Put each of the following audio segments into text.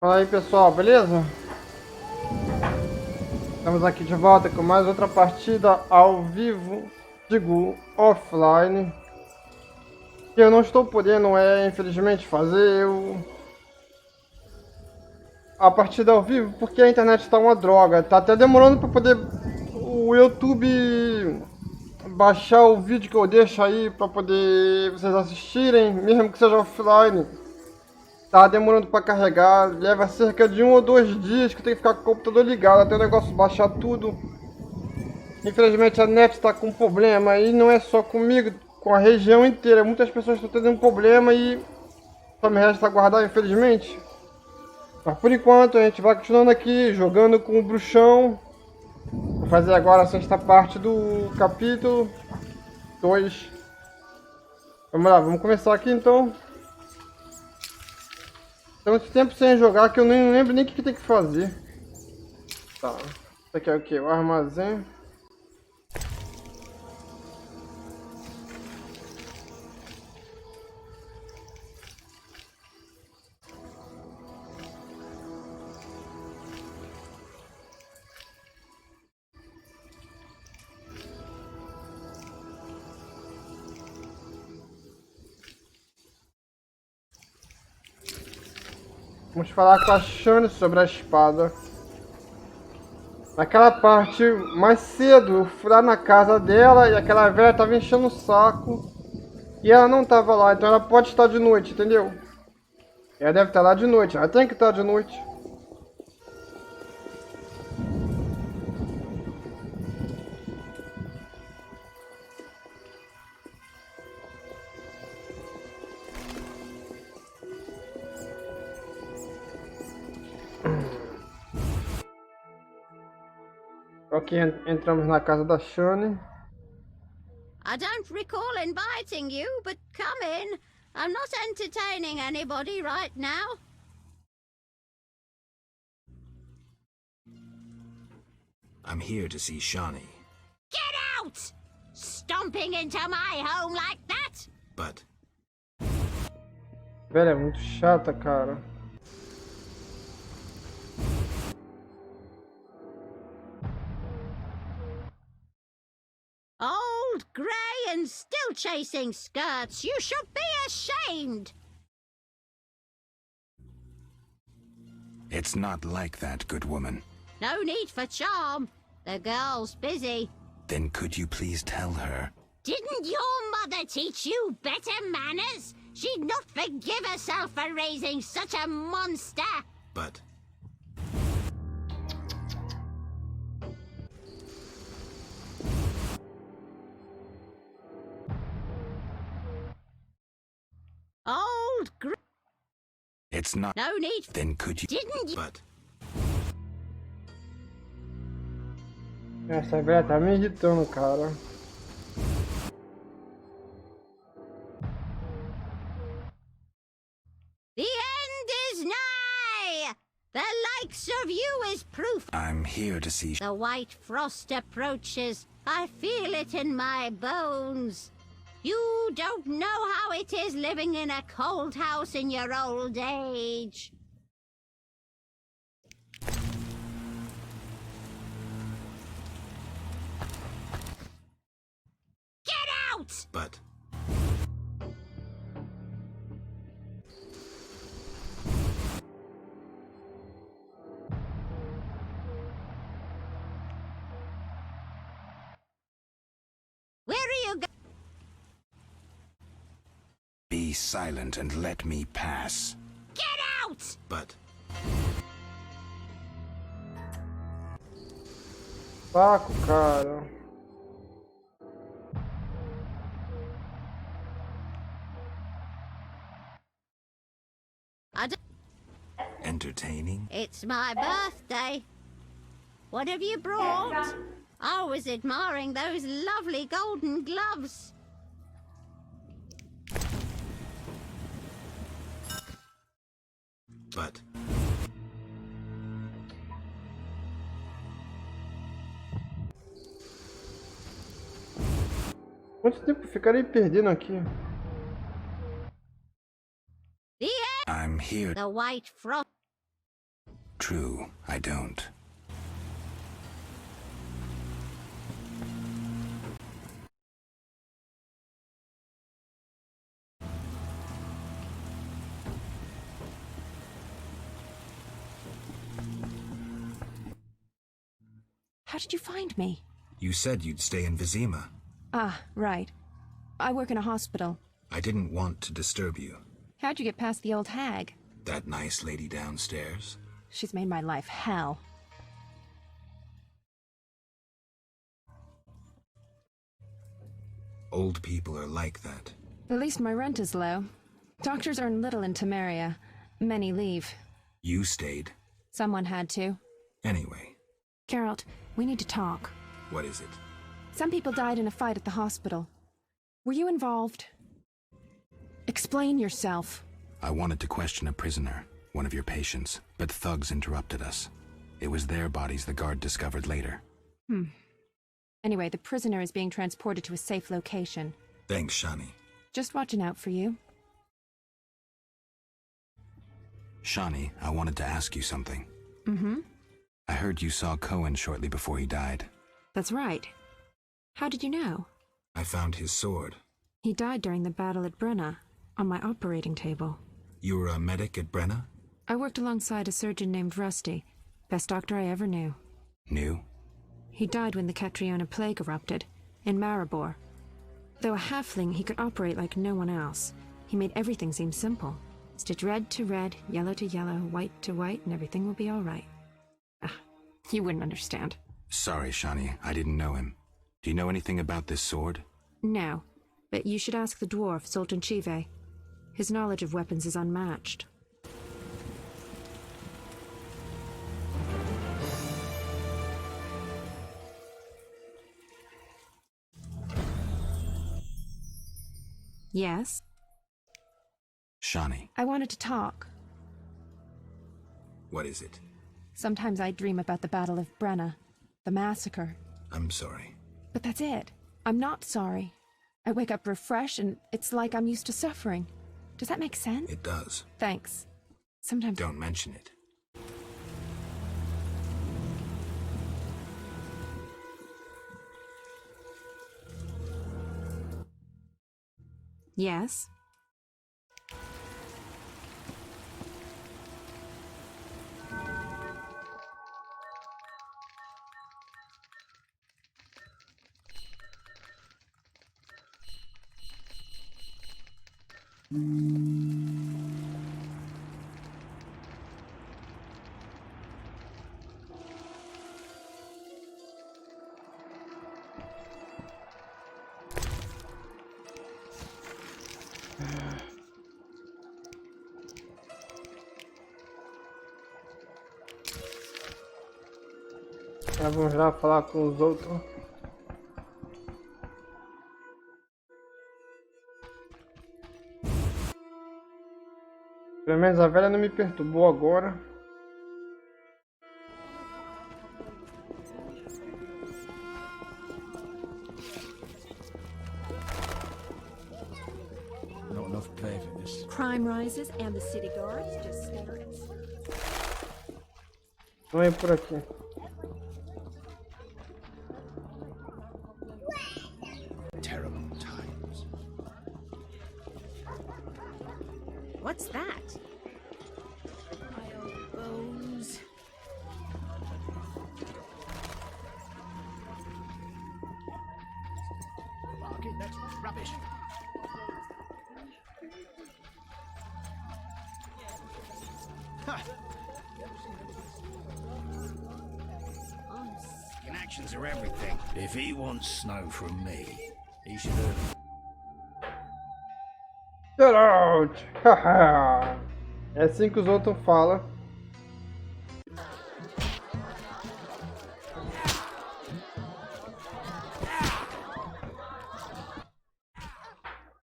Fala aí pessoal, beleza? Estamos aqui de volta com mais outra partida ao vivo, digo offline. Que eu não estou podendo, infelizmente, fazer a partida ao vivo porque a internet está uma droga. Tá até demorando para poder o YouTube baixar o vídeo que eu deixo aí para poder vocês assistirem, mesmo que seja offline. Tá demorando para carregar, leva cerca de 1 ou 2 dias que eu tenho que ficar com o computador ligado até o negócio baixar tudo. Infelizmente a net está com problema e não é só comigo, com a região inteira. Muitas pessoas estão tendo um problema e só me resta aguardar, infelizmente. Mas por enquanto a gente vai continuando aqui, jogando com o bruxão. Vou fazer agora a sexta parte do capítulo 2. Vamos lá, vamos começar aqui então. Tanto tempo sem jogar que eu nem lembro nem o que tem que fazer. Tá, isso aqui é o que? O armazém. Vamos falar com a Shane sobre a espada. Naquela parte mais cedo, eu fui lá na casa dela e aquela velha tava enchendo o saco. E ela não tava lá, então ela pode estar de noite, entendeu? Ela deve estar lá de noite, ela tem que estar de noite. Ok, entramos na casa da Shane. I don't recall inviting you, but come in. I'm not entertaining anybody right now. I'm here to see Shawnee. Get out! Stomping into my home like that? But Velha, é muito chata, cara. Old, grey, and still chasing skirts. You should be ashamed. it's not like that, good woman. No need for charm. The girl's busy. Then could you please tell her? Didn't your mother teach you better manners? She'd not forgive herself for raising such a monster. But Old, grey. it's not. No need. Then could you? Didn't you? But Essa velha tá me irritando, cara. The end is nigh! The likes of you is proof. I'm here to see. The white frost approaches. I feel it in my bones. You don't know how it is living in a cold house in your old age. Get out! But Where are you going? be silent and let me pass. Get out! But Saco, cara. I don't... entertaining. It's my birthday. What have you brought? I was admiring those lovely golden gloves. But Quanto tempo ficarei perdendo aqui? The I'm here. The white frost. true, I don't. How did you find me? You said you'd stay in Vizima. Ah, right. I work in a hospital. I didn't want to disturb you. How'd you get past the old hag? That nice lady downstairs? She's made my life hell. Old people are like that. At least my rent is low. Doctors earn little in Temeria. Many leave. You stayed. Someone had to. Anyway. Geralt, we need to talk. What is it? Some people died in a fight at the hospital. Were you involved? Explain yourself. I wanted to question a prisoner, one of your patients, but thugs interrupted us. It was their bodies the guard discovered later. Anyway, the prisoner is being transported to a safe location. Thanks, Shani. Just watching out for you. Shani, I wanted to ask you something. Mm-hmm. I heard you saw Cohen shortly before he died. That's right. How did you know? I found his sword. He died during the battle at Brenna, on my operating table. You were a medic at Brenna? I worked alongside a surgeon named Rusty. Best doctor I ever knew. Knew? He died when the Catriona plague erupted, in Maribor. Though a halfling, he could operate like no one else. He made everything seem simple. Stitch red to red, yellow to yellow, white to white, and everything will be all right. You wouldn't understand. Sorry, Shani, I didn't know him. Do you know anything about this sword? No, but you should ask the dwarf, Zoltan Chive. His knowledge of weapons is unmatched. Yes? Shani. I wanted to talk. What is it? Sometimes I dream about the Battle of Brenna, the massacre. I'm sorry. But that's it. I'm not sorry. I wake up refreshed and it's like I'm used to suffering. Does that make sense? It does. Thanks. Sometimes... Don't mention it. Yes? Vamos lá falar com os outros. Pelo menos a velha não me perturbou agora. Not enough pay for this. Crime rises and the city guards just stare at us. Vamos ir por aqui. Terrible times. What's that? My old bones. Bargain, that's rubbish. Ha! Connections are everything. If he wants snow from me, he should have... Get out! Haha! É assim que os outros falam.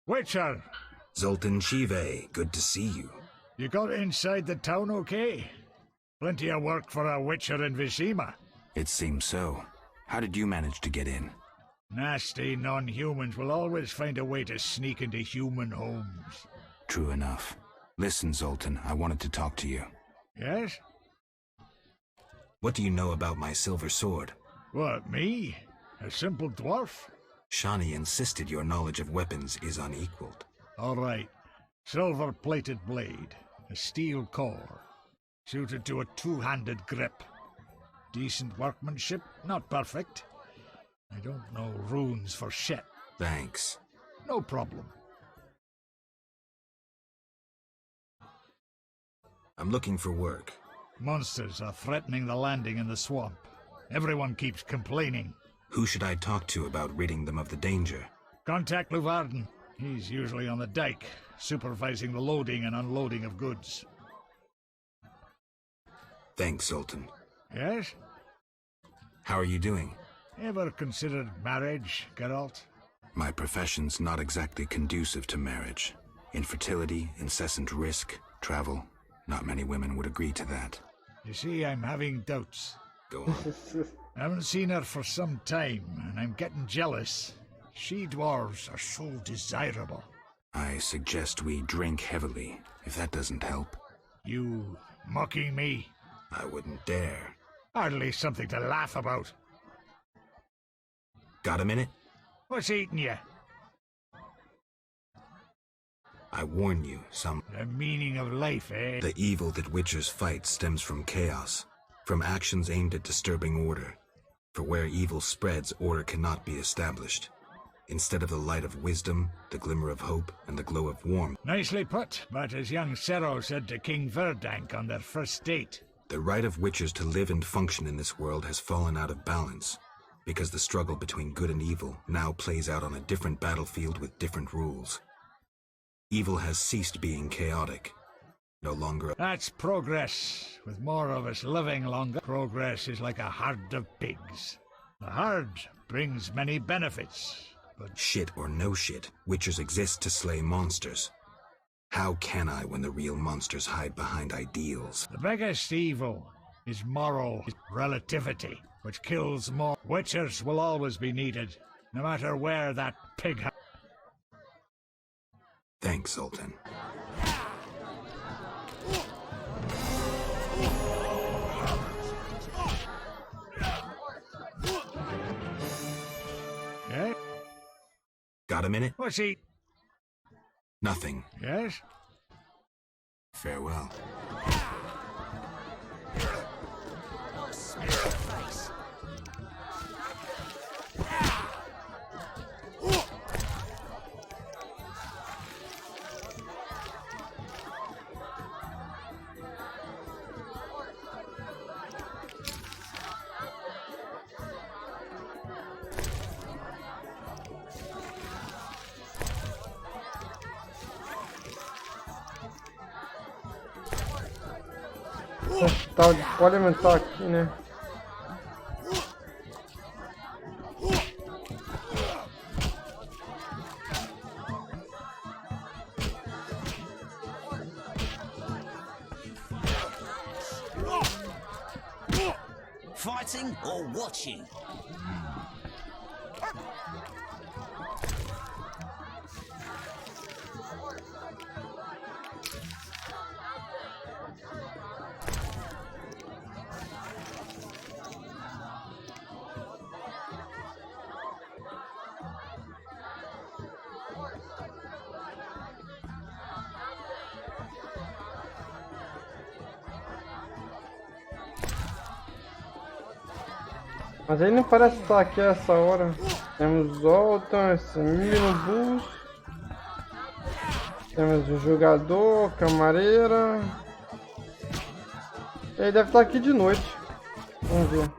Witcher, Zoltan Chive, good to see you. you got inside the town okay? Plenty of work for a Witcher in Vizima. It seems so. How did you manage to get in? Nasty non-humans will always find a way to sneak into human homes. True enough. Listen, Zoltan, I wanted to talk to you. Yes? What do you know about my silver sword? What, me? A simple dwarf? Shawnee insisted your knowledge of weapons is unequaled. All right. Silver-plated blade. A steel core. Suited to a two-handed grip. Decent workmanship, not perfect. I don't know runes for shit. Thanks. No problem. I'm looking for work. Monsters are threatening the landing in the swamp. Everyone keeps complaining. Who should I talk to about ridding them of the danger? Contact Luvarden. He's usually on the dike, supervising the loading and unloading of goods. Thanks, Sultan. Yes? How are you doing? Ever considered marriage, Geralt? My profession's not exactly conducive to marriage. Infertility, incessant risk, travel. Not many women would agree to that. You see, I'm having doubts. Go on. I haven't seen her for some time, and I'm getting jealous. She-dwarves are so desirable. I suggest we drink heavily, if that doesn't help. You mocking me? I wouldn't dare. Hardly something to laugh about. Got a minute? What's eating you? I warn you, The meaning of life, eh? The evil that witchers fight stems from chaos, from actions aimed at disturbing order. For where evil spreads, order cannot be established. Instead of the light of wisdom, the glimmer of hope, and the glow of warmth, Nicely put, but as young Cero said to King Verdank on their first date, the right of witchers to live and function in this world has fallen out of balance, because the struggle between good and evil now plays out on a different battlefield with different rules. Evil has ceased being chaotic. No longer that's progress. With more of us living longer, progress is like a herd of pigs. The herd brings many benefits, but shit or no shit, witchers exist to slay monsters. How can I when the real monsters hide behind ideals? the biggest evil is moral relativity, which kills more. Witchers will always be needed, no matter where that pig... Thanks, Sultan. Eh? Got a minute? What's he... Nothing. Yes? Farewell. Tá, pode aumentar aqui, né? Fighting or watching? Mas ele não parece estar aqui a essa hora. Temos Zoltan, esse Minibus. Temos o jogador, camareira. Ele deve estar aqui de noite. Vamos ver.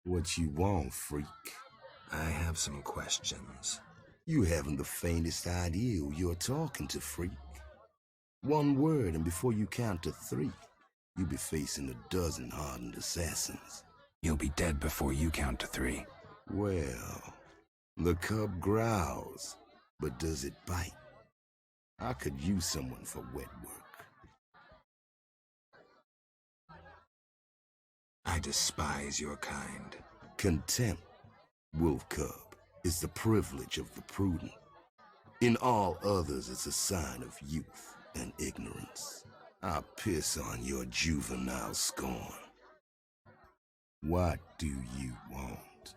What you want, freak? I have some questions. You haven't the faintest idea who you're talking to, freak. One word, and before you count to 3, you'll be facing a dozen hardened assassins. You'll be dead before you count to 3. Well, the cub growls, but does it bite? I could use someone for wet work. I despise your kind. Contempt, wolf cub, is the privilege of the prudent. In all others, it's a sign of youth and ignorance. I piss on your juvenile scorn. What do you want?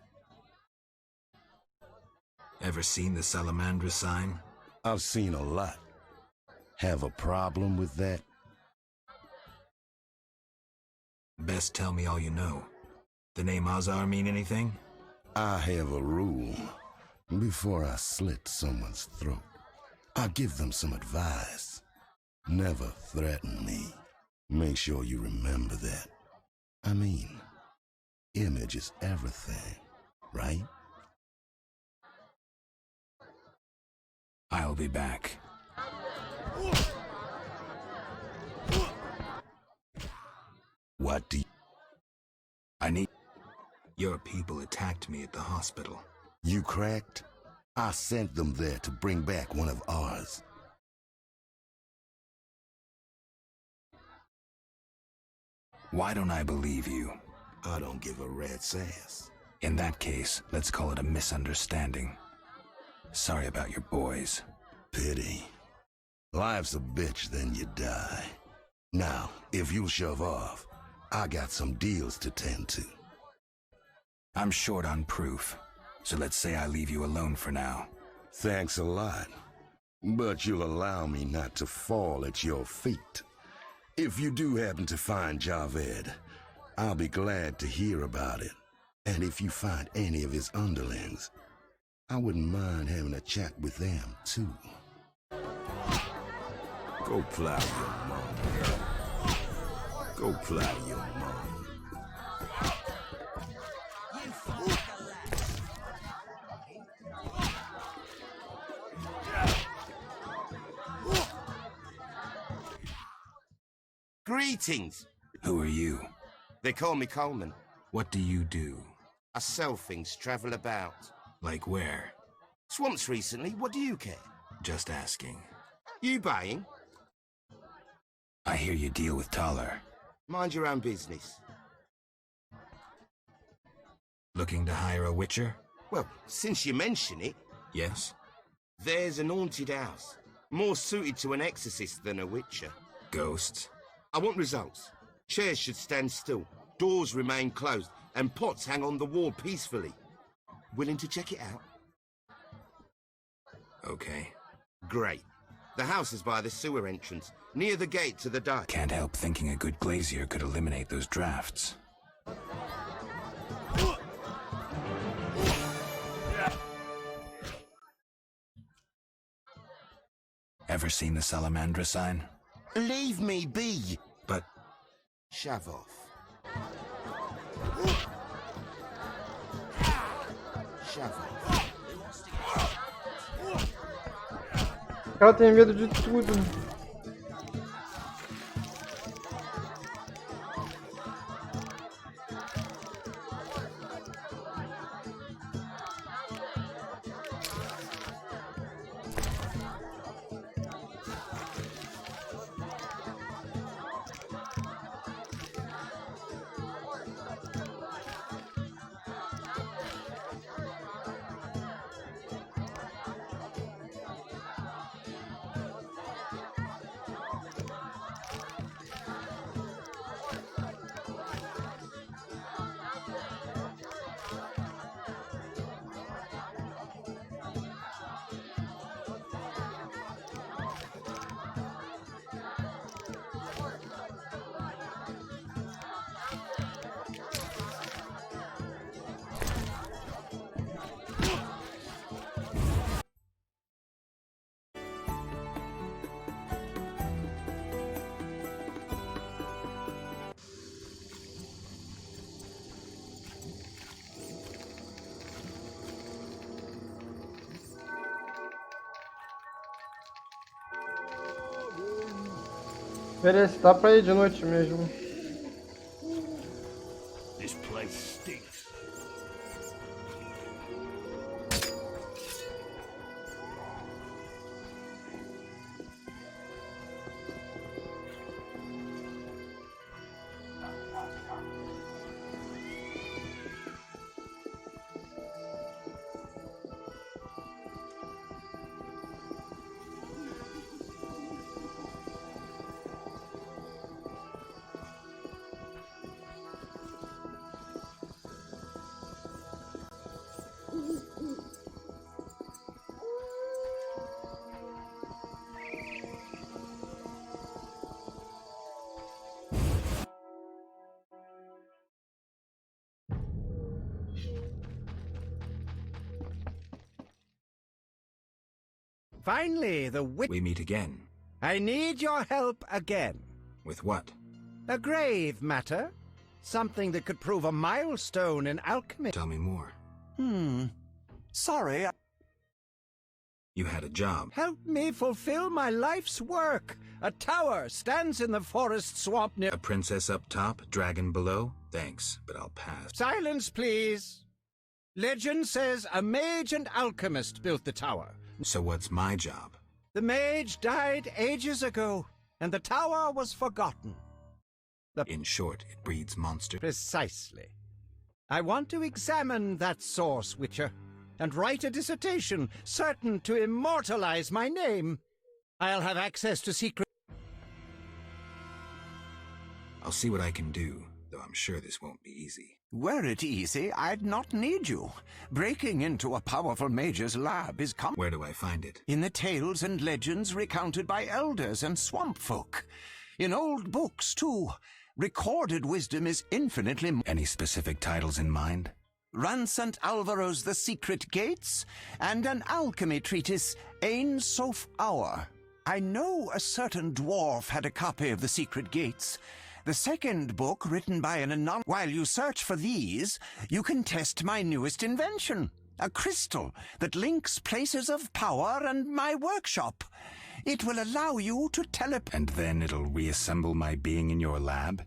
Ever seen the Salamandra sign? I've seen a lot. Have a problem with that? Best tell me all you know. The name Azar mean anything? I have a rule. Before I slit someone's throat, I give them some advice. Never threaten me. Make sure you remember that. I mean, image is everything, right? I'll be back. What do you... I need... Your people attacked me at the hospital. You cracked? I sent them there to bring back one of ours. Why don't I believe you? I don't give a rat's ass. In that case, let's call it a misunderstanding. Sorry about your boys. Pity. Life's a bitch, then you die. Now, if you'll shove off, I got some deals to tend to. I'm short on proof, so let's say I leave you alone for now. Thanks a lot. But you'll allow me not to fall at your feet. If you do happen to find Javed, I'll be glad to hear about it. And if you find any of his underlings, I wouldn't mind having a chat with them, too. Go plow your mom. Go plow your mom. Greetings! Who are you? They call me Coleman. What do you do? I sell things, travel about. Like where? Swamps recently, what do you care? Just asking. You buying? I hear you deal with Taller. Mind your own business. Looking to hire a witcher? Well, since you mention it... Yes? There's an haunted house. More suited to an exorcist than a witcher. Ghosts? I want results. Chairs should stand still, doors remain closed, and pots hang on the wall peacefully. Willing to check it out? Okay. Great. The house is by the sewer entrance, near the gate to the dike. Can't help thinking a good glazier could eliminate those drafts. Ever seen the Salamandra sign? Leave me be! But... Shove off. Shove off. O cara tem medo de tudo. Beleza, dá pra ir de noite mesmo. This place stinks. Finally, the witch. We meet again. I need your help again. With what? A grave matter. Something that could prove a milestone in alchemy. Tell me more. Sorry. You had a job. Help me fulfill my life's work. A tower stands in the forest swamp near. A princess up top, dragon below? Thanks, but I'll pass. Silence, please. Legend says a mage and alchemist built the tower. So what's my job? The mage died ages ago, and the tower was forgotten. In short, it breeds monsters. Precisely. I want to examine that source, Witcher, and write a dissertation certain to immortalize my name. I'll have access to secret... I'll see what I can do, though I'm sure this won't be easy. Were it easy, I'd not need you. Breaking into a powerful mage's lab is common. Where do I find it? In the tales and legends recounted by elders and swamp folk. In old books, too. Recorded wisdom is infinitely more. Any specific titles in mind? Ransant Alvaro's The Secret Gates, and an alchemy treatise, Ain Soph Hour. I know a certain dwarf had a copy of The Secret Gates. The second book, written by an anonymous... While you search for these, you can test my newest invention, a crystal that links places of power and my workshop. It will allow you to And then it'll reassemble my being in your lab?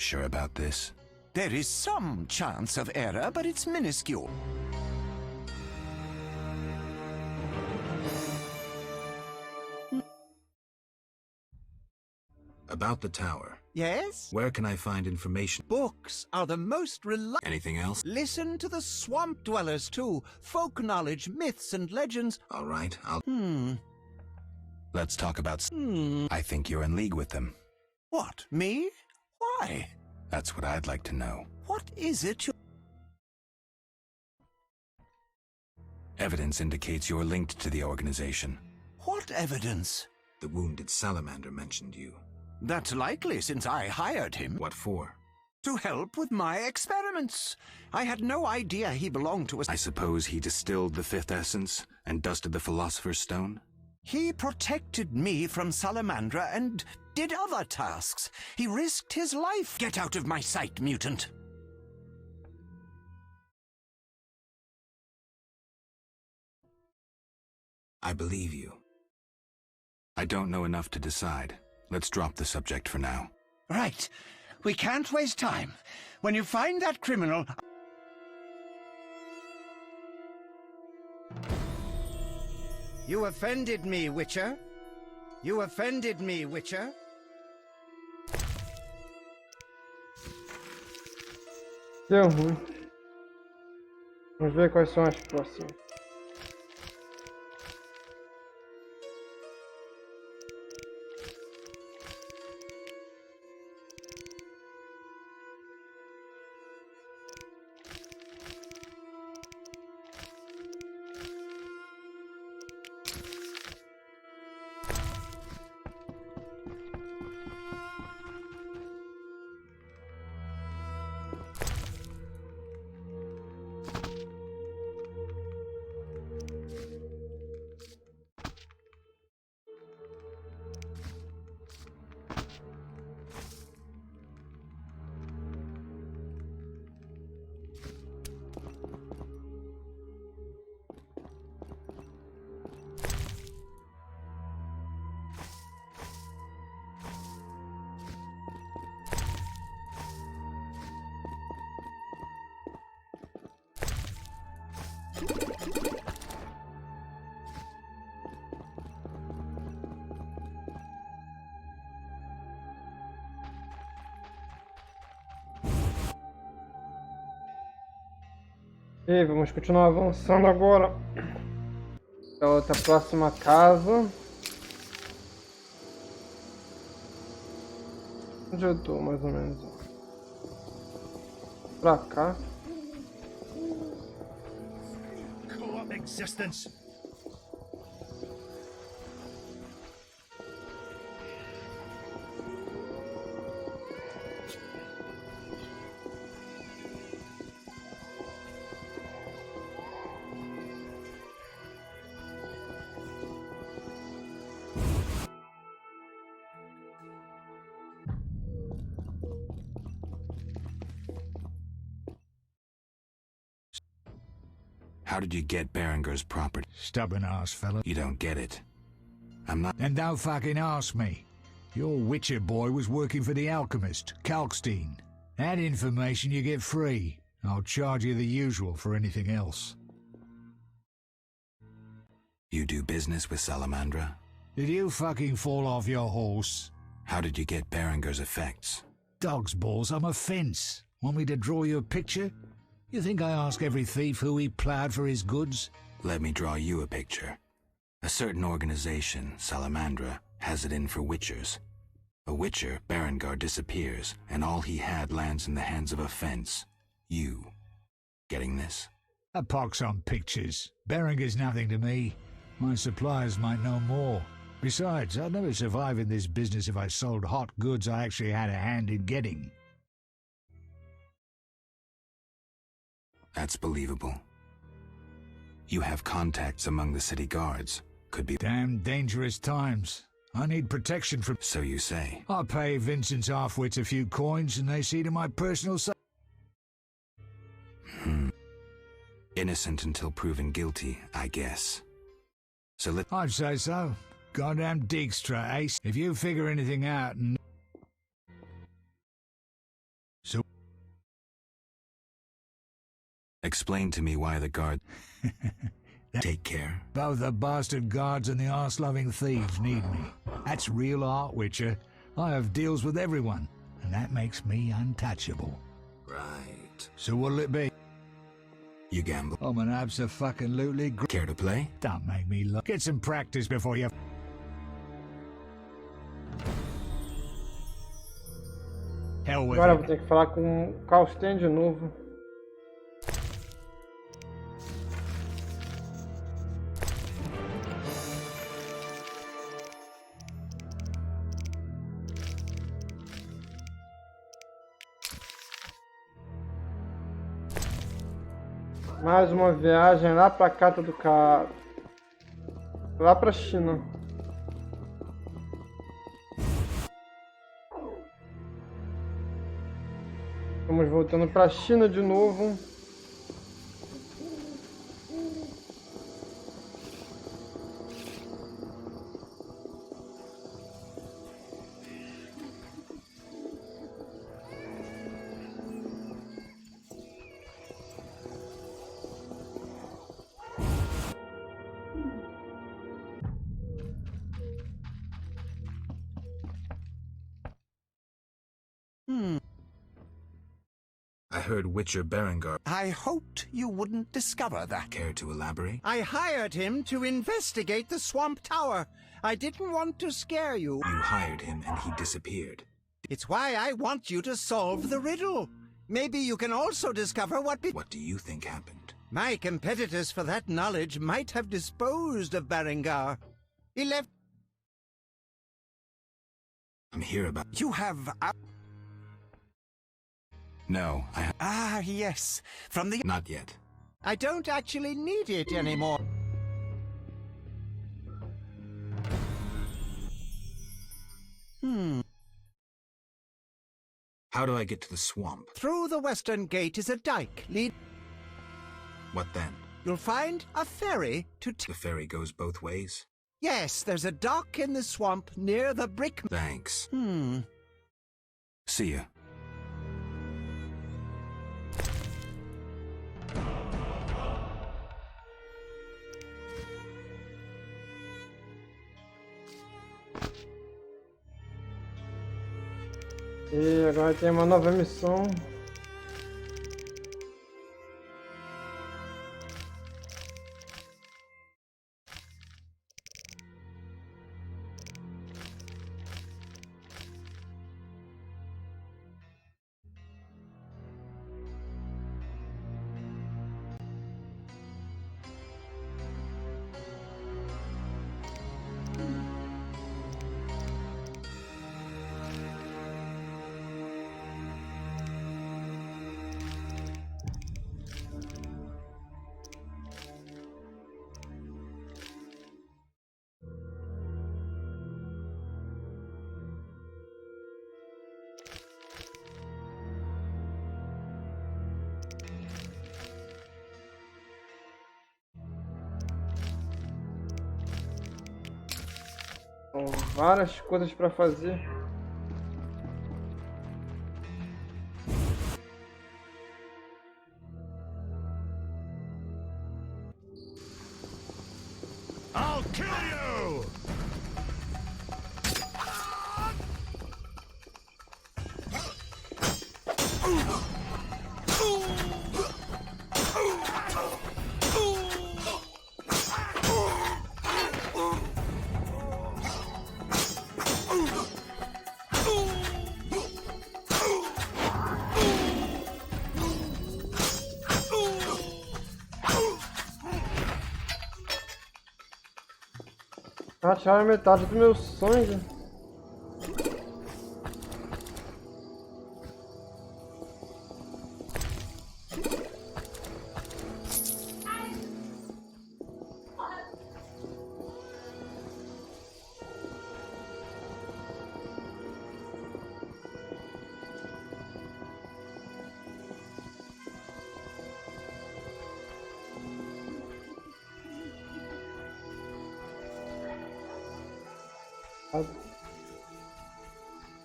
Sure about this? There is some chance of error, but it's minuscule. About the tower. Yes? Where can I find information? Books are the most reliable. Anything else? Listen to the swamp dwellers, too. Folk knowledge, myths, and legends. All right, Let's talk about... I think you're in league with them. What, me? Why? That's what I'd like to know. What is it you... Evidence indicates you're linked to the organization. What evidence? The wounded salamander mentioned you. That's likely, since I hired him. What for? To help with my experiments. I had no idea he belonged to us. I suppose he distilled the fifth essence and dusted the Philosopher's Stone? He protected me from Salamandra and did other tasks. He risked his life. Get out of my sight, mutant. I believe you. I don't know enough to decide. Let's drop the subject for now. Right. We can't waste time. When you find that criminal... You offended me, Witcher. You offended me, Witcher. Deu ruim. Vamos ver quais são as próximas. Ok, vamos continuar avançando agora. Pra outra próxima casa. Onde eu tô, mais ou menos? Pra cá. Co-op existence. How did you get Berengar's property? Stubborn ass fella. You don't get it. I'm not... And don't fucking ask me. Your Witcher boy was working for the alchemist, Kalkstein. That information you get free. I'll charge you the usual for anything else. You do business with Salamandra? Did you fucking fall off your horse? How did you get Berengar's effects? Dog's balls, I'm a fence. Want me to draw you a picture? You think I ask every thief who he ploughed for his goods? Let me draw you a picture. A certain organization, Salamandra, has it in for witchers. A witcher, Berengar, disappears, and all he had lands in the hands of a fence. You. Getting this? A pox on pictures. Berengar's nothing to me. My suppliers might know more. Besides, I'd never survive in this business if I sold hot goods I actually had a hand in getting. That's believable. You have contacts among the city guards. Could be... Damn dangerous times. I need protection from... So you say. I pay Vincent's half-wits a few coins and they see to my personal... Innocent until proven guilty, I guess. So I'd say so. Goddamn Dijkstra, ace. If you figure anything out and... So... Explain to me why the guard... Take care. Both the bastard guards and the arse-loving thieves need me. That's real art, Witcher. I have deals with everyone, and that makes me untouchable. Right. So what'll it be? You gamble. I'm an abso-fucking-lutely... Care to play? Don't make me look. Get some practice before you... Hell with Agora eu it. vou ter que falar com o Kalkstein de novo. Mais uma viagem lá pra Cata do Cara. Lá pra China. Estamos voltando pra China de novo. I heard Witcher Berengar. I hoped you wouldn't discover that. Care to elaborate? I hired him to investigate the Swamp Tower. I didn't want to scare you. You hired him and he disappeared. It's why I want you to solve the riddle. Maybe you can also discover what... What do you think happened? My competitors for that knowledge might have disposed of Berengar. He left... I'm here about... You have... No, I have... Ah, yes. From the... Not yet. I don't actually need it anymore. How do I get to the swamp? Through the western gate is a dike. What then? You'll find a ferry to... The ferry goes both ways? Yes, there's a dock in the swamp near the brick... Thanks. See ya. E agora tem uma nova missão. São várias coisas para fazer. I'll kill you! Ah, tiraram metade do meu sangue.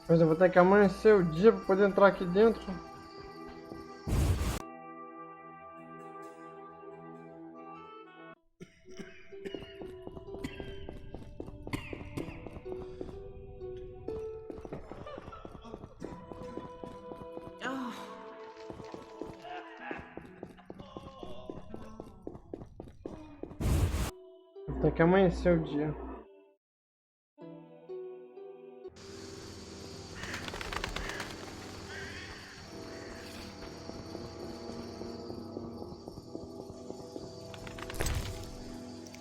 Mas eu vou ter que amanhecer o dia para poder entrar aqui dentro. Vou ter que amanhecer o dia.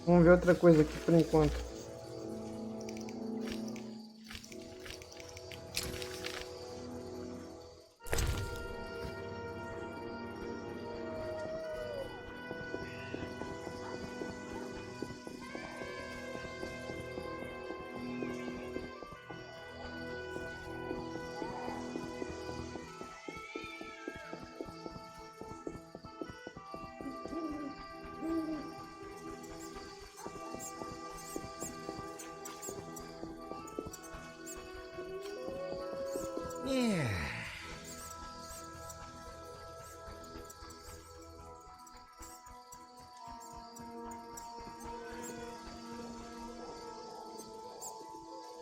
Vamos ver outra coisa aqui por enquanto. Yeah.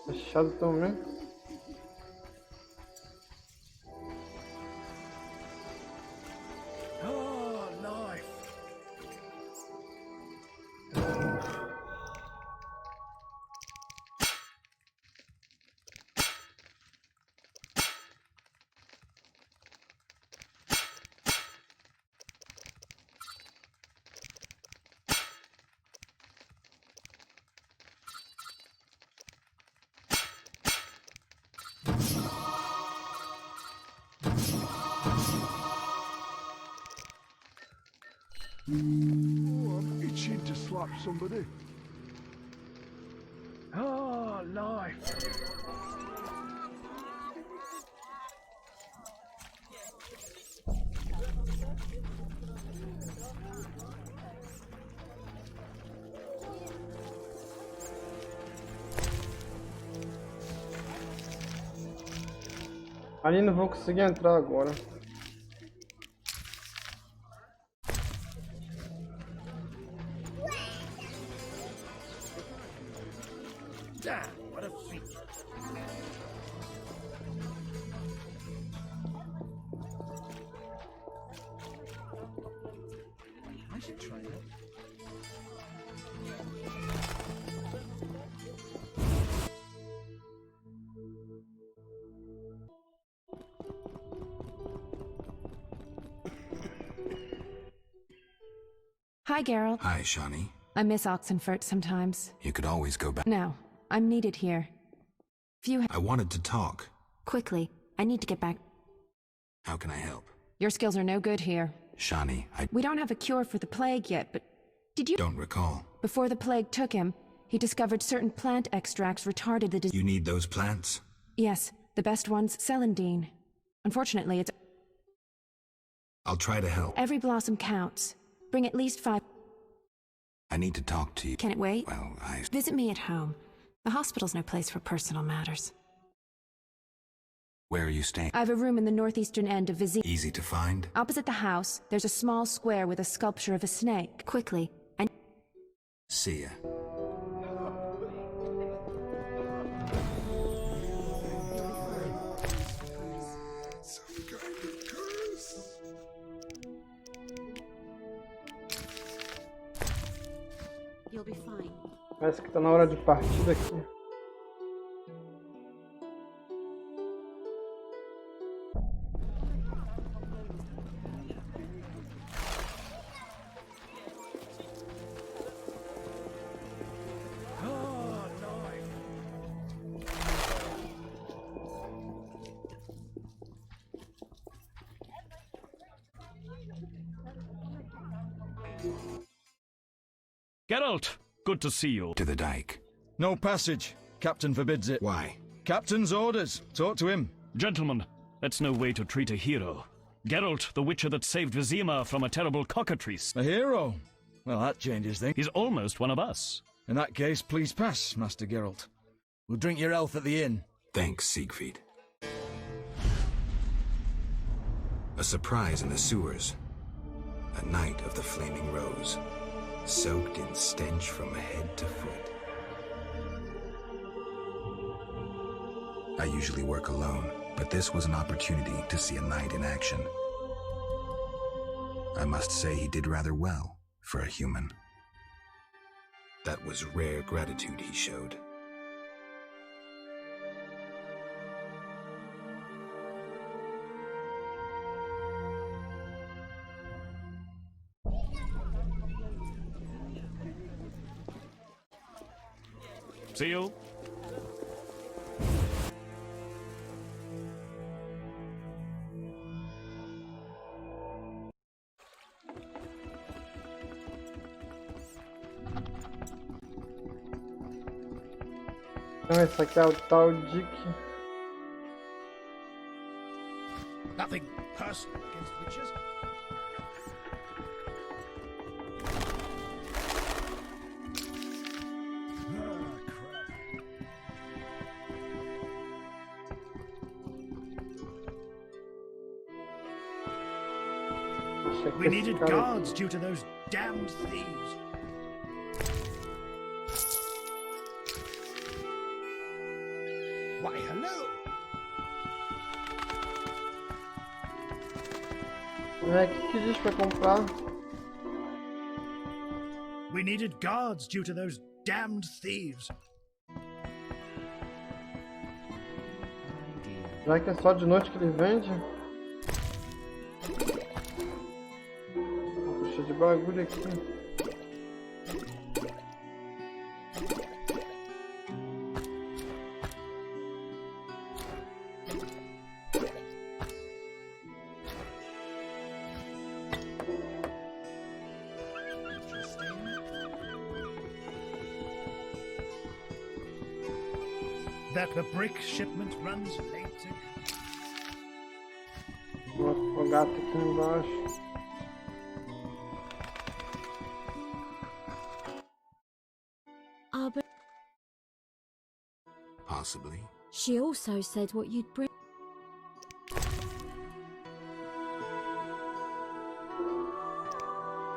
Fechado também. Oh, life. Oh, I'm itching to slap somebody. Oh, life. Ali não vou conseguir entrar agora. Damn, what a feat. I should try that. Hi, Geralt. Hi, Shawnee. I miss Oxenfurt sometimes. You could always go back. No, I'm needed here. If you I wanted to talk. quickly, I need to get back. How can I help? Your skills are no good here. Shawnee, I We don't have a cure for the plague yet, but did you? don't recall. Before the plague took him, he discovered certain plant extracts retarded the disease. You need those plants? Yes, the best one's celandine. Unfortunately, it's I'll try to help. every blossom counts. Bring at least 5. I need to talk to you. Can it wait? Well, Visit me at home. The hospital's no place for personal matters. Where are you staying? I have a room in the northeastern end of Vizima. Easy to find? Opposite the house, there's a small square with a sculpture of a snake. Quickly, and... See ya. You'll be fine. Parece que tá na hora de partir daqui. Geralt, good to see you. To the dike. No passage. Captain forbids it. Why? Captain's orders. Talk to him. Gentlemen, that's no way to treat a hero. Geralt, the witcher that saved Vizima from a terrible cockatrice. A hero? Well, that changes things. He's almost one of us. In that case, please pass, Master Geralt. We'll drink your health at the inn. Thanks, Siegfried. A surprise in the sewers. A night of the Flaming Rose. Soaked in stench from head to foot. I usually work alone, but this was an opportunity to see a knight in action. I must say he did rather well for a human. That was rare gratitude he showed. See you. Então esse aqui é o tal Dick. Nothing personal against witches. Check We esse needed cara guards aqui. due to those damned thieves. Why, hello! O que diz pra comprar? We needed guards due to those damned thieves. Será que é só de noite que ele vende? Tô cheio de bagulho aqui. That the brick shipment runs late. O gato aqui embaixo. But Possibly. she also said what you'd bring.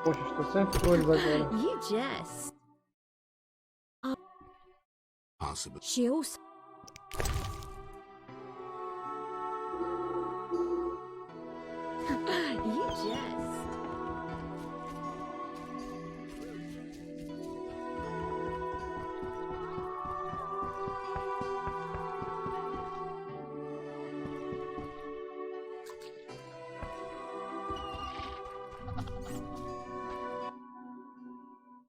Poxa, estou sem flores agora. You jest. Possibly. She also. You jest.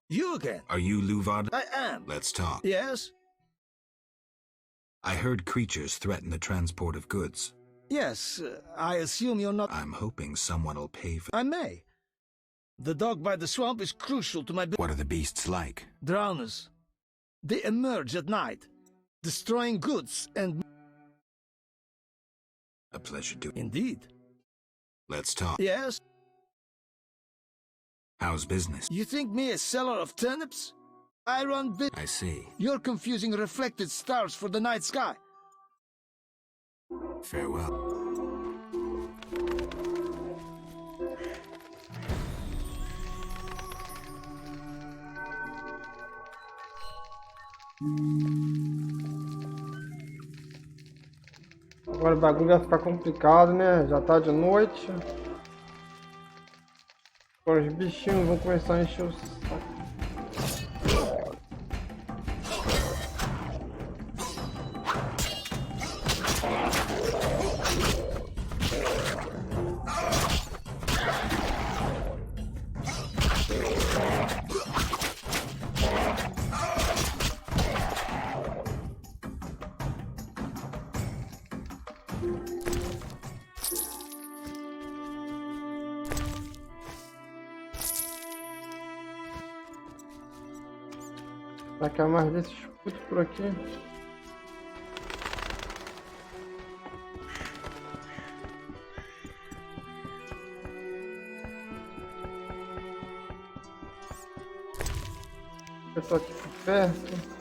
You again? Are you Luvad? I am. Let's talk. Yes? I heard creatures threaten the transport of goods. Yes, I assume you're not... I'm hoping someone will pay for... I may. The dog by the swamp is crucial to my... What are the beasts like? Drowners. They emerge at night, destroying goods and... A pleasure to... Indeed. Let's talk. Yes? How's business? You think me a seller of turnips? I run this. I see. You're confusing reflected stars for the night sky. Farewell. Agora o bagulho vai ficar complicado, né? Já tá de noite. Agora os bichinhos vão começar a encher o saco. Vai cair mais desses putos por aqui. Eu tô aqui por perto.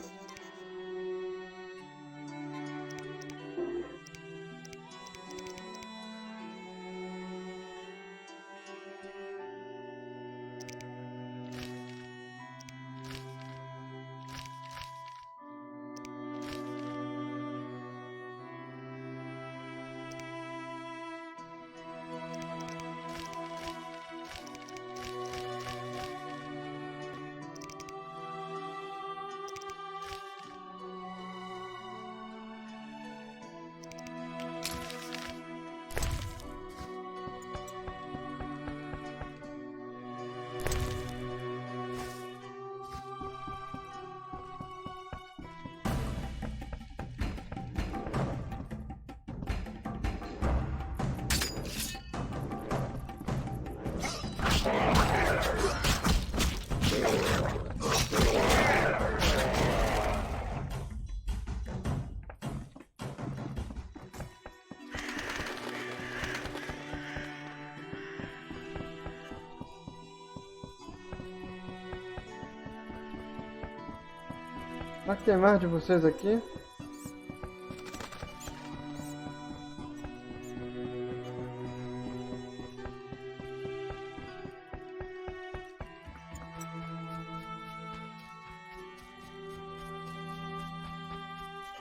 Será que tem mais de vocês aqui?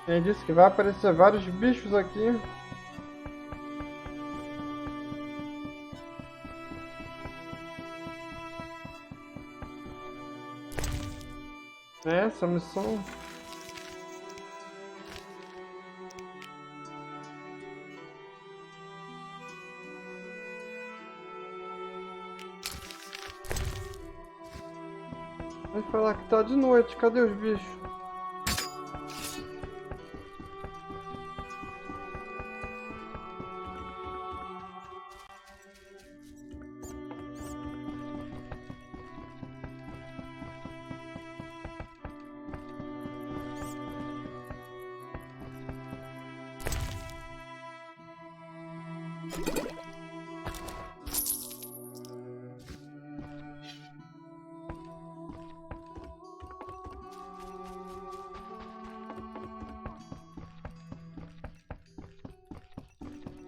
Ele disse que vai aparecer vários bichos aqui. Essa missão. Vai falar que tá de noite, cadê os bichos?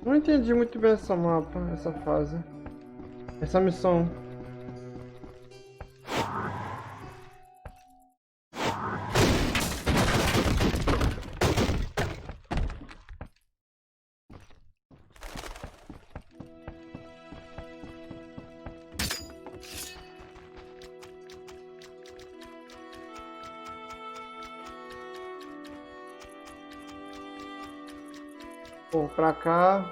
Não entendi muito bem essa mapa, essa fase, essa missão. Vou pra cá.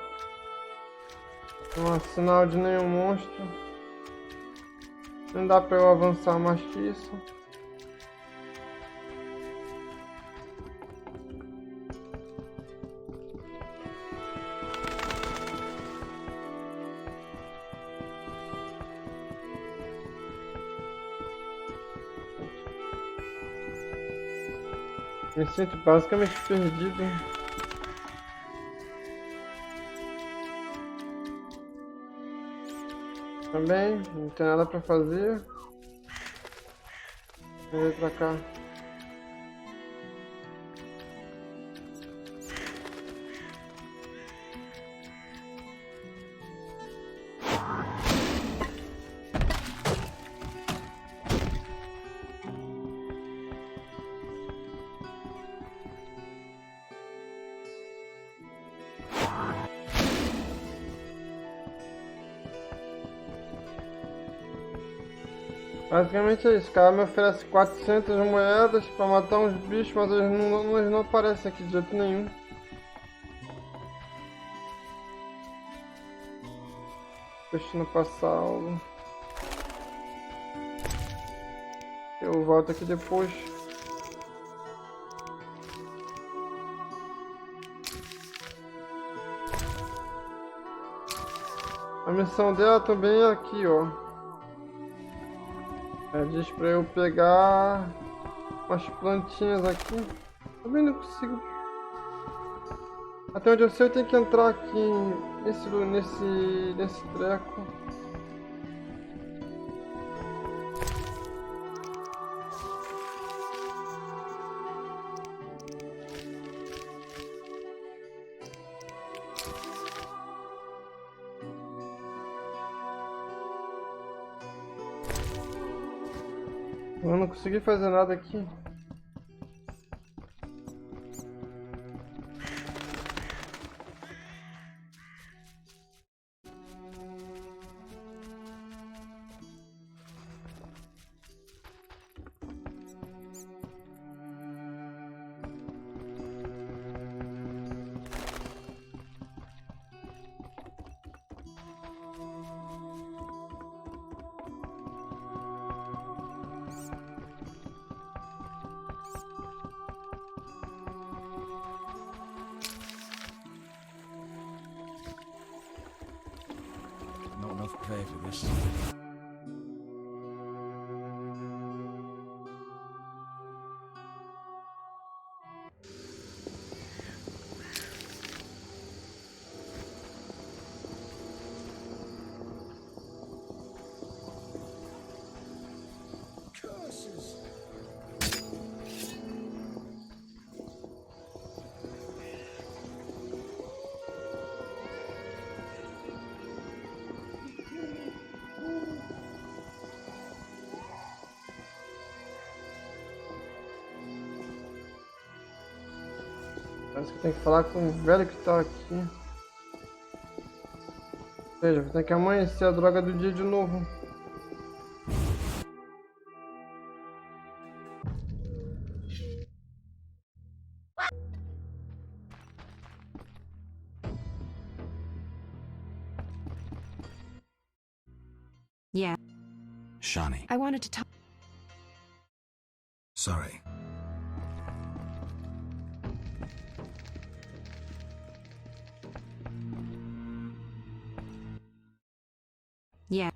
Não há sinal de nenhum monstro. Não dá pra eu avançar mais que isso. Me sinto basicamente perdido. Também, não tem nada pra fazer. Vem pra cá. Basicamente é isso, o cara me oferece 400 moedas pra matar uns bichos, mas eles não aparecem aqui de jeito nenhum. Deixa eu passar algo. Eu volto aqui depois. A missão dela também é aqui, ó. Diz pra eu pegar umas plantinhas aqui. Também não consigo. Até onde eu sei, eu tenho que entrar aqui nesse treco. Eu não consegui fazer nada aqui. Not enough pay for this. Curses! Parece que eu tenho que falar com o velho que tá aqui. Ou seja, vou ter que amanhecer a droga do dia de novo. Yeah. Shani. I wanted to talk. Sorry. Yeah.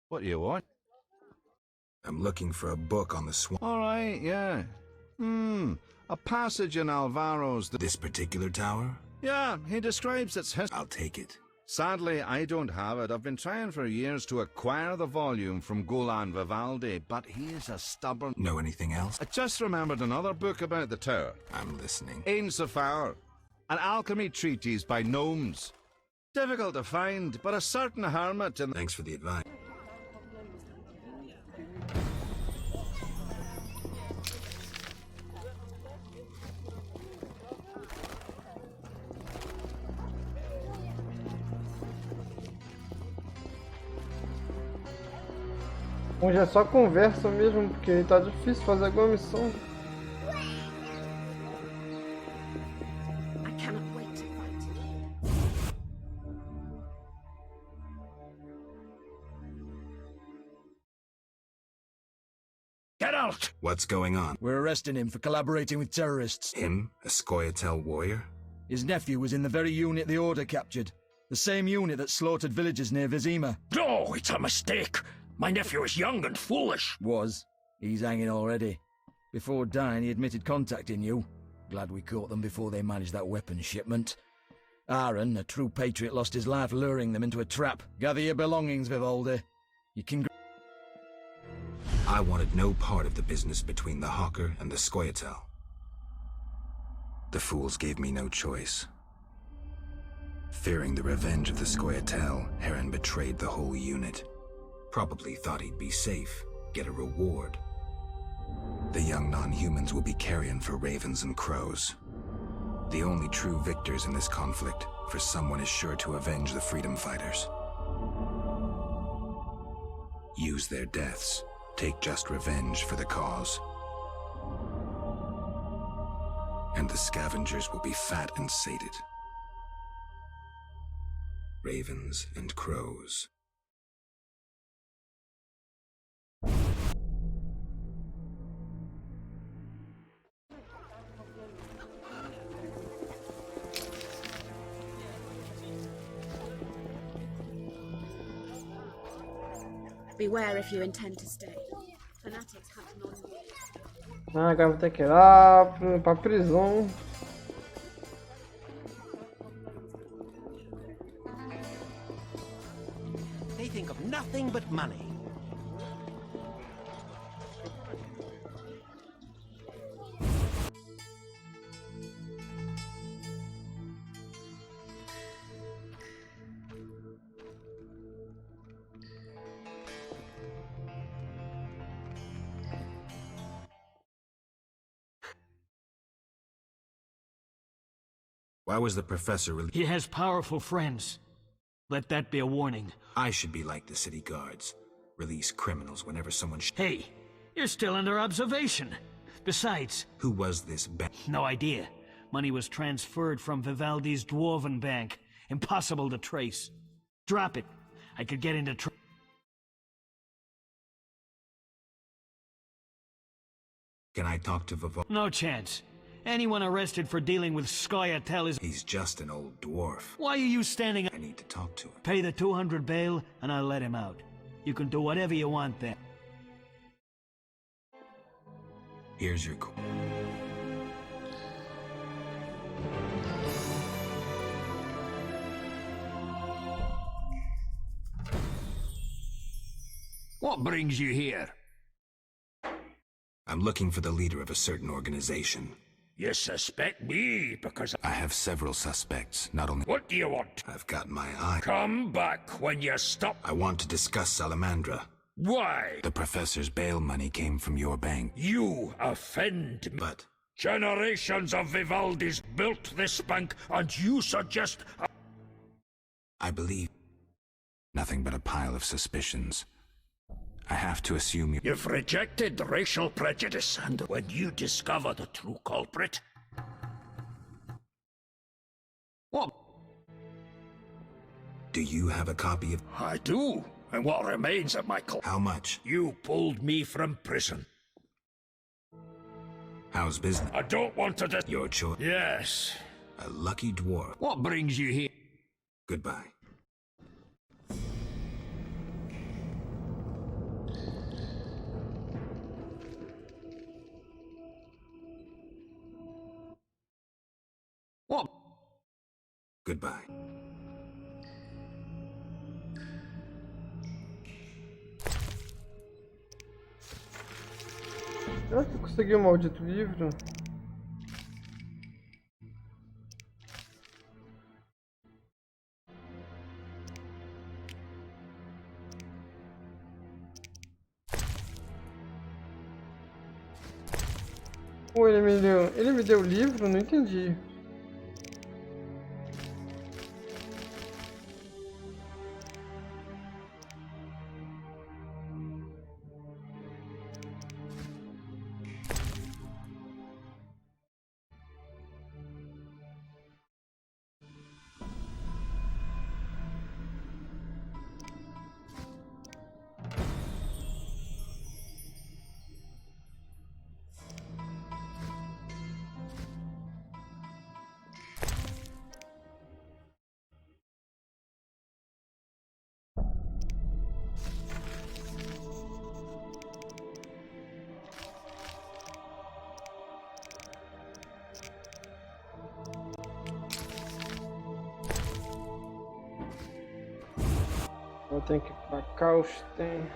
What do you want? I'm looking for a book on the swamp. All right, yeah. A passage in Alvaro's... This particular tower? Yeah, he describes its history. I'll take it. Sadly, I don't have it. I've been trying for years to acquire the volume from Golan Vivaldi, but he is a stubborn... Know anything else? I just remembered another book about the tower. I'm listening. Ain Safar, an alchemy treatise by gnomes. Difficult to find, but a certain hermit in... Thanks for the advice. Hoje é só conversa mesmo, porque tá difícil fazer alguma missão. halt! What's going on? We're arresting him for collaborating with terrorists. Him? A Scoia'tael warrior? His nephew was in the very unit the Order captured. The same unit that slaughtered villagers near Vizima. No, it's a mistake. My nephew is young and foolish. Was. He's hanging already. Before dying, he admitted contacting you. Glad we caught them before they managed that weapons shipment. Aaron, a true patriot, lost his life luring them into a trap. Gather your belongings, Vivaldi. You can... I wanted no part of the business between the Hawker and the Scoia'tael. The fools gave me no choice. Fearing the revenge of the Scoia'tael, Heron betrayed the whole unit. Probably thought he'd be safe, get a reward. The young non-humans will be carrion for ravens and crows. The only true victors in this conflict, for someone is sure to avenge the freedom fighters. Use their deaths, take just revenge for the cause. And the scavengers will be fat and sated. Ravens and crows. Beware if you intend to stay. Fanatics hunting on you. Ah, agora vou ter que ir lá pra prisão. They think of nothing but money. Why was the professor He has powerful friends. Let that be a warning. I should be like the city guards. Release criminals whenever someone Hey, you're still under observation. Besides... Who was this No idea. Money was transferred from Vivaldi's Dwarven Bank. Impossible to trace. Drop it. I could get into trouble. Can I talk to Vivaldi? No chance. Anyone arrested for dealing with Scoia'tael is... He's just an old dwarf. Why are you standing... I need to talk to him. Pay the 200 bail, and I'll let him out. You can do whatever you want then. Here's your call. What brings you here? I'm looking for the leader of a certain organization. You suspect me because I have several suspects, not only... What do you want? I've got my eye. Come back when you stop. I want to discuss Salamandra. Why? The professor's bail money came from your bank. You offend me. But... Generations of Vivaldis built this bank, and you suggest... I believe... Nothing but a pile of suspicions. I have to assume You've rejected racial prejudice, and when you discover the true culprit... What? Do you have a copy of... I do, and what remains of my How much? You pulled me from prison. How's business? I don't want to... Your choice. Yes. A lucky dwarf. What brings you here? Goodbye. What? Goodbye. Será que eu consegui o maldito livro? Pô, ele me deu o livro? Não entendi. Eu tenho que ir pra cá, os tem.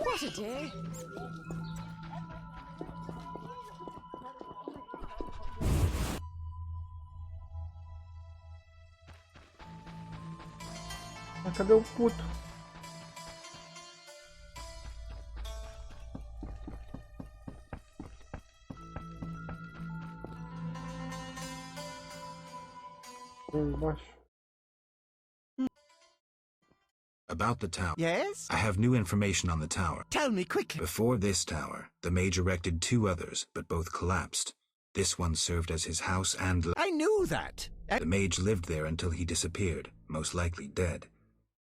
What a day! Ah, cadê o puto? Embaixo. About the tower. Yes? I have new information on the tower. Tell me quickly. Before this tower, the mage erected 2 others, but both collapsed. This one served as his house and... I knew that. The mage lived there until he disappeared, most likely dead.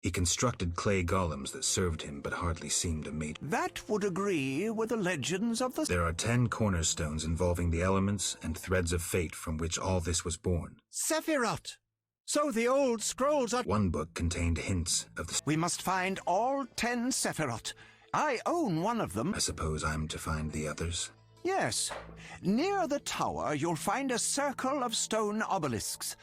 He constructed clay golems that served him but hardly seemed a mage. That would agree with the legends of the... There are 10 cornerstones involving the elements and threads of fate from which all this was born. Sephiroth! So the old scrolls are... One book contained hints of the... We must find all 10 Sephiroth. I own one of them. I suppose I'm to find the others? Yes. Near the tower, you'll find a circle of stone obelisks.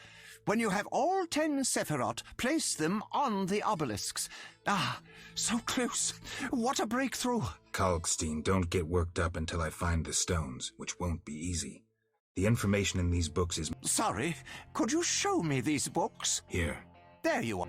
When you have all 10 Sephiroth, place them on the obelisks. Ah, so close. What a breakthrough. Kalkstein, don't get worked up until I find the stones, which won't be easy. The information in these books is... Sorry, could you show me these books? Here. There you are.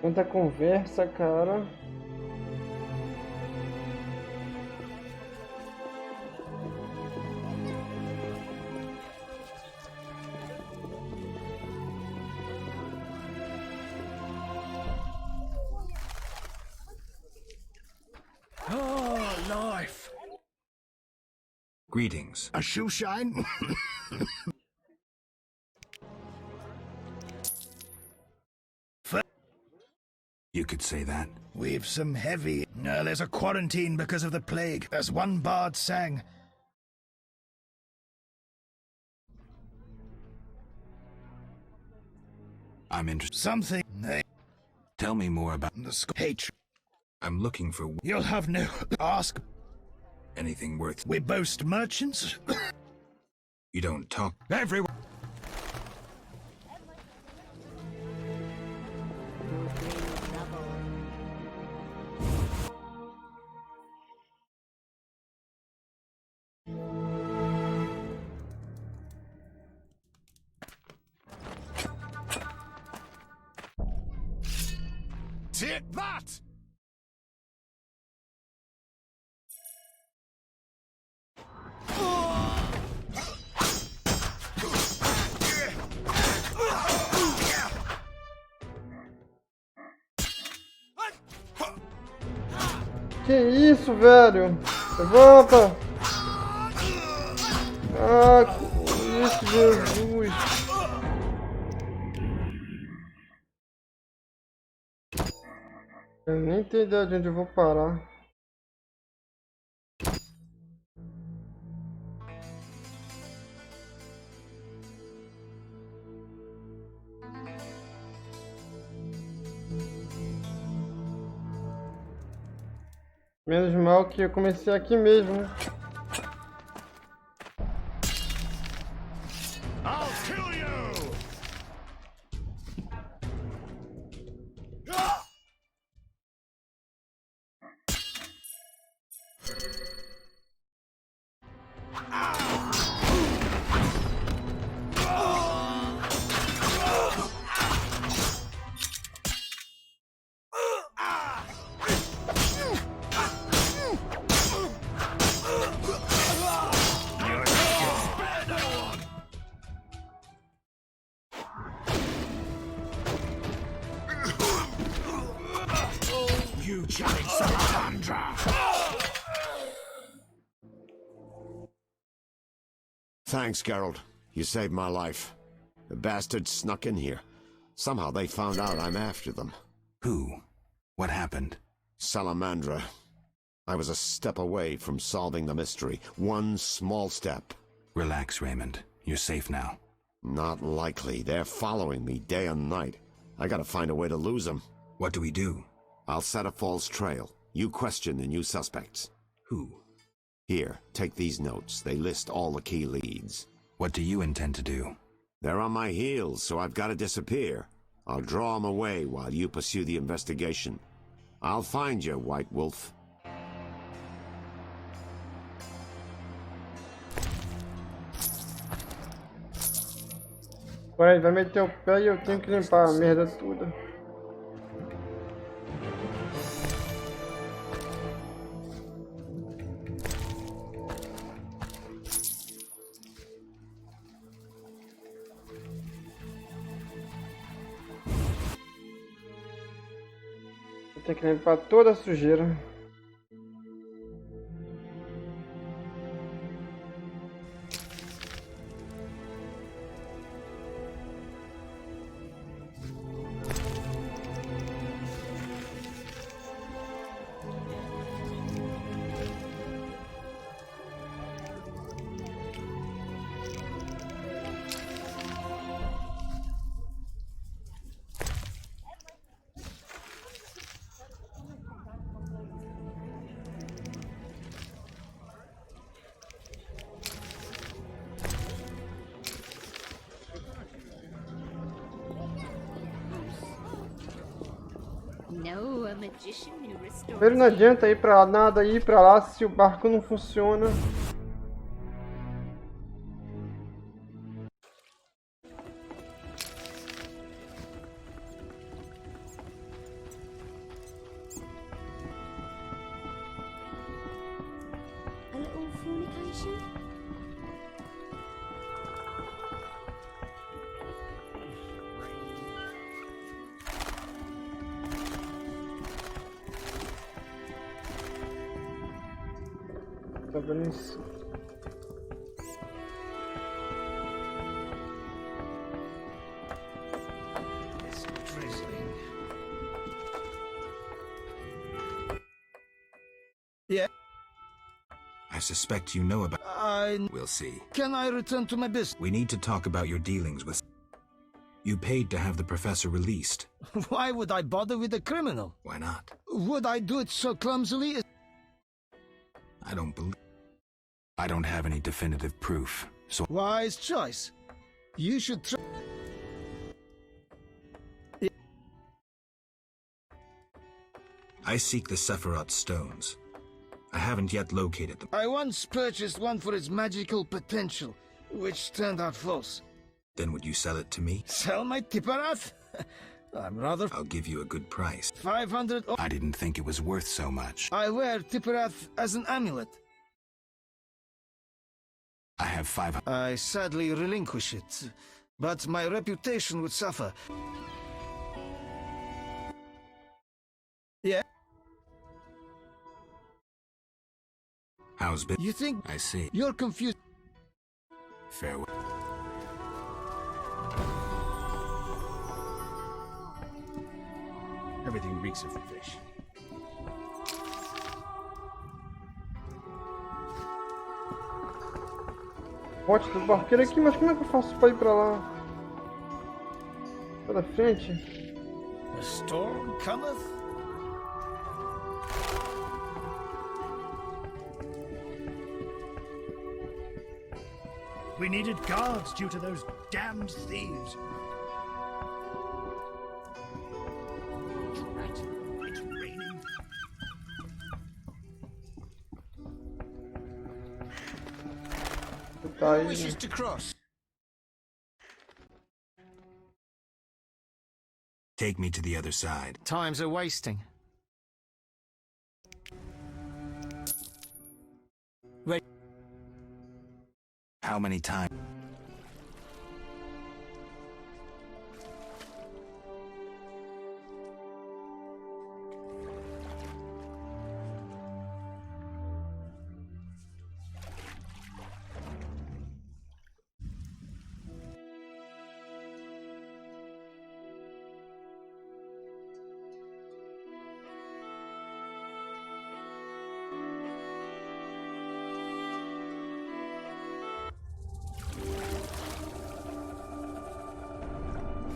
Quanta conversa, cara. Oh, life. Greetings. A shoe shine? You could say that. We've some heavy... there's a quarantine because of the plague. As one bard sang. I'm interested. Something... Tell me more about... The hatred. I'm looking for... You'll have no... Ask... Anything worth... We boast merchants. You don't talk... Everyone... Take that! Que isso, velho? Levanta! Ah, que isso, Jesus! Eu nem tenho ideia de onde eu vou parar. Menos mal que eu comecei aqui mesmo. I'll kill you! you chilling salamandra! Thanks, Geralt. You saved my life. The bastards snuck in here. Somehow they found out I'm after them. Who? What happened? Salamandra. I was a step away from solving the mystery. One small step. Relax, Raymond. You're safe now. Not likely. They're following me day and night. I gotta find a way to lose them. What do we do? I'll set a false trail. You question the new suspects. Who? Here, take these notes. They list all the key leads. What do you intend to do? They're on my heels, so I've got to disappear. I'll draw them away while you pursue the investigation. I'll find you, White Wolf. Agora ele vai meter o pé e eu tenho que limpar a merda toda. Eu tenho que limpar toda a sujeira. No, a magician who restores. Ele não adianta ir pra nada, ir pra lá se o barco não funciona. A little fornication? Tá vendo isso? It's drizzling. Yeah. I suspect you know about... We'll see. Can I return to my business? We need to talk about your dealings with... You paid to have the professor released. Why would I bother with a criminal? Why not? Would I do it so clumsily? I don't believe... I don't have any definitive proof, so... Wise choice. You should try... I seek the Sephiroth stones. I haven't yet located them. I once purchased one for its magical potential, which turned out false. Then would you sell it to me? Sell my Tipperath? I'm rather... I'll give you a good price. 500... I didn't think it was worth so much. I wear Tipperath as an amulet. I have 500... I sadly relinquish it, but my reputation would suffer. Yeah? How's been? You think... I see. You're confused. Farewell. Everything reeks of fish. Bote do barqueiro aqui, mas como é que eu faço pra ir pra lá? Pra frente? A storm cometh? We needed guards due to those damned thieves. Right, it's raining. Tá Who wishes to cross? Take me to the other side. Times are wasting. Wait. How many times?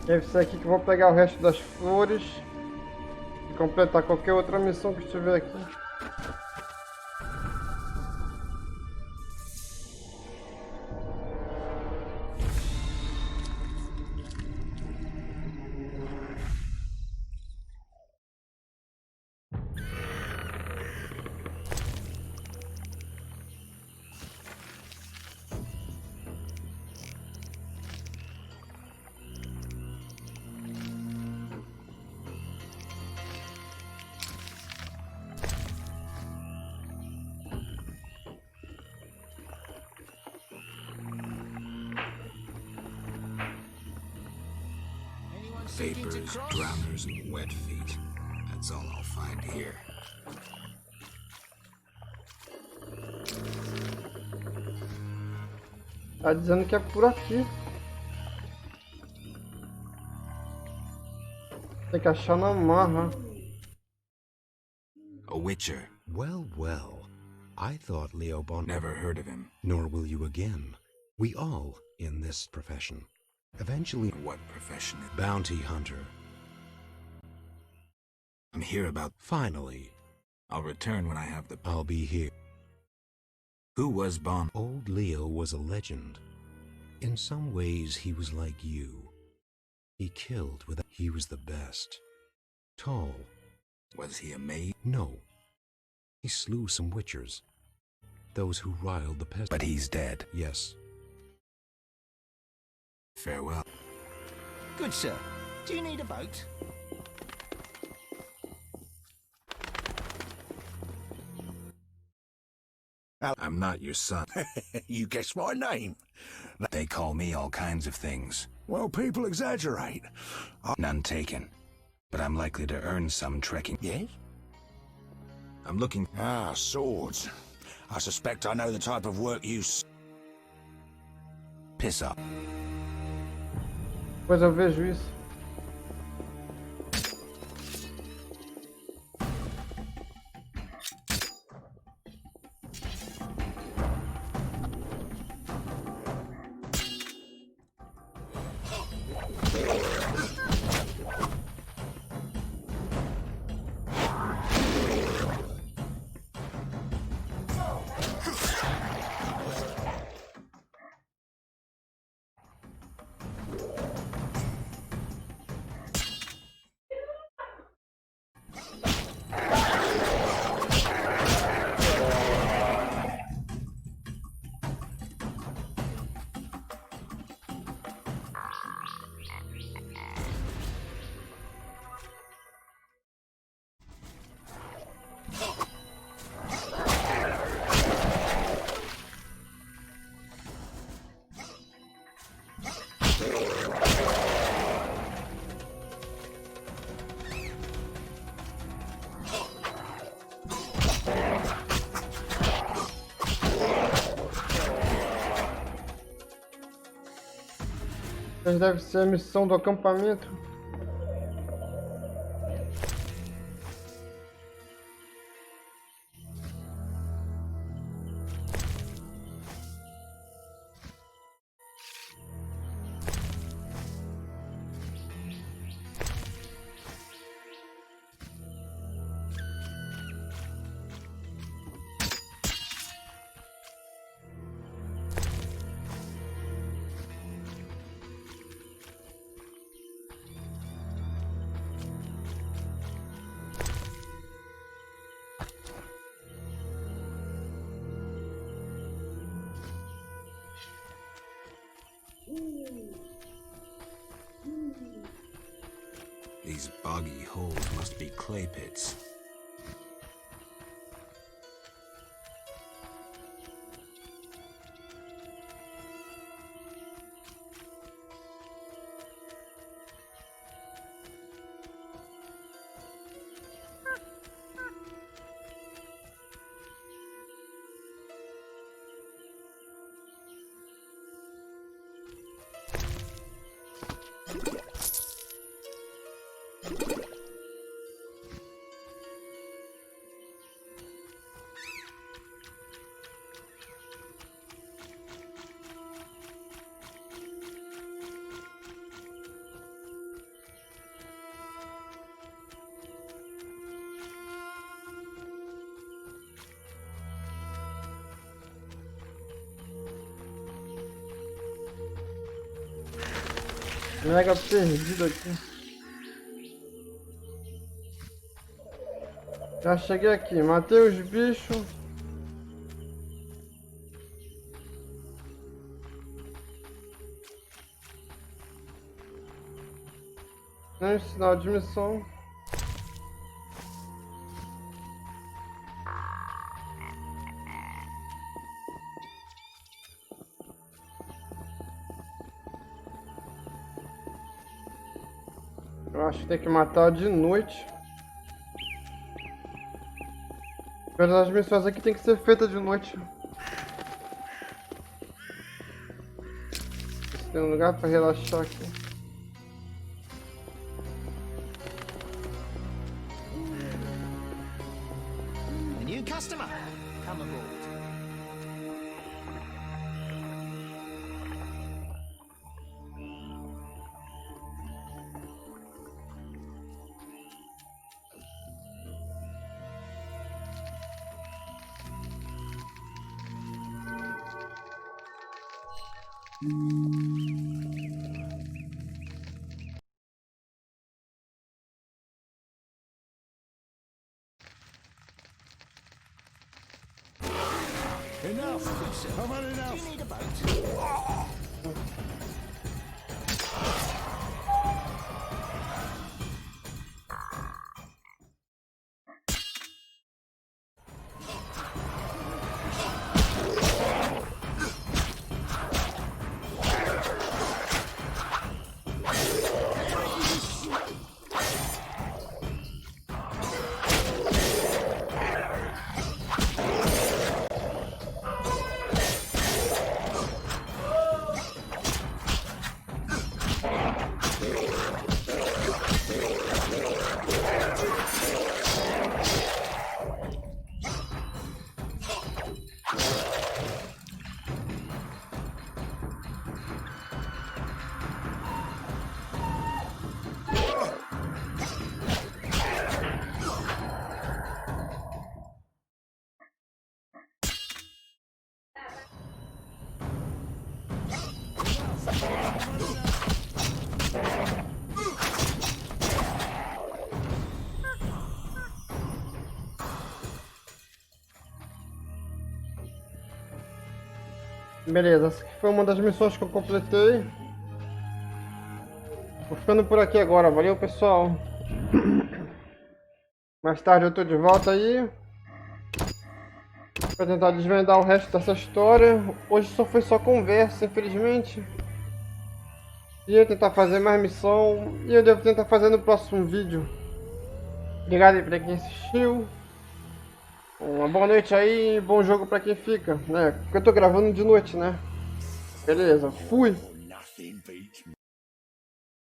Deve ser aqui que eu vou pegar o resto das flores e completar qualquer outra missão que estiver aqui. Vapors, drowners, and wet feet. That's all I'll find here. Tá dizendo que é por aqui. Tem que achar na marra. A witcher. Well, well. I thought Leo Bon... Never heard of him. Nor will you again. We all, in this profession. Eventually... What profession? Bounty hunter. I'm here about... Finally. I'll return when I have the... I'll be here. Who was Bon? Old Leo was a legend. In some ways, he was like you. He killed with... He was the best. Tall. Was he a maid? No. He slew some witchers. Those who riled the peasants. But he's dead. Yes. Farewell. Good sir. Do you need a boat? I'm not your son. You guessed my name. They call me all kinds of things. Well, people exaggerate. None taken. But I'm likely to earn some trekking. Yes? I'm looking... Ah, swords. I suspect I know the type of work you... Piss up. Depois eu vejo isso. Mas deve ser a missão do acampamento. These boggy holes must be clay pits. Mega perdido aqui. Já cheguei aqui, matei os bichos. Não, sinal de missão. Eu acho que tem que matar de noite. Mas as missões aqui tem que ser feitas de noite. Tem um lugar para relaxar aqui. A new customer. Come aboard. Enough! I've had enough! Do you need a boat? Beleza, essa aqui foi uma das missões que eu completei. Vou ficando por aqui agora, valeu pessoal. Mais tarde eu tô de volta aí pra tentar desvendar o resto dessa história. Hoje só foi só conversa, infelizmente. Ia tentar fazer mais missão e eu devo tentar fazer no próximo vídeo. Obrigado aí pra quem assistiu. Uma boa noite aí, bom jogo pra quem fica, né? Porque eu tô gravando de noite, né? Beleza, fui!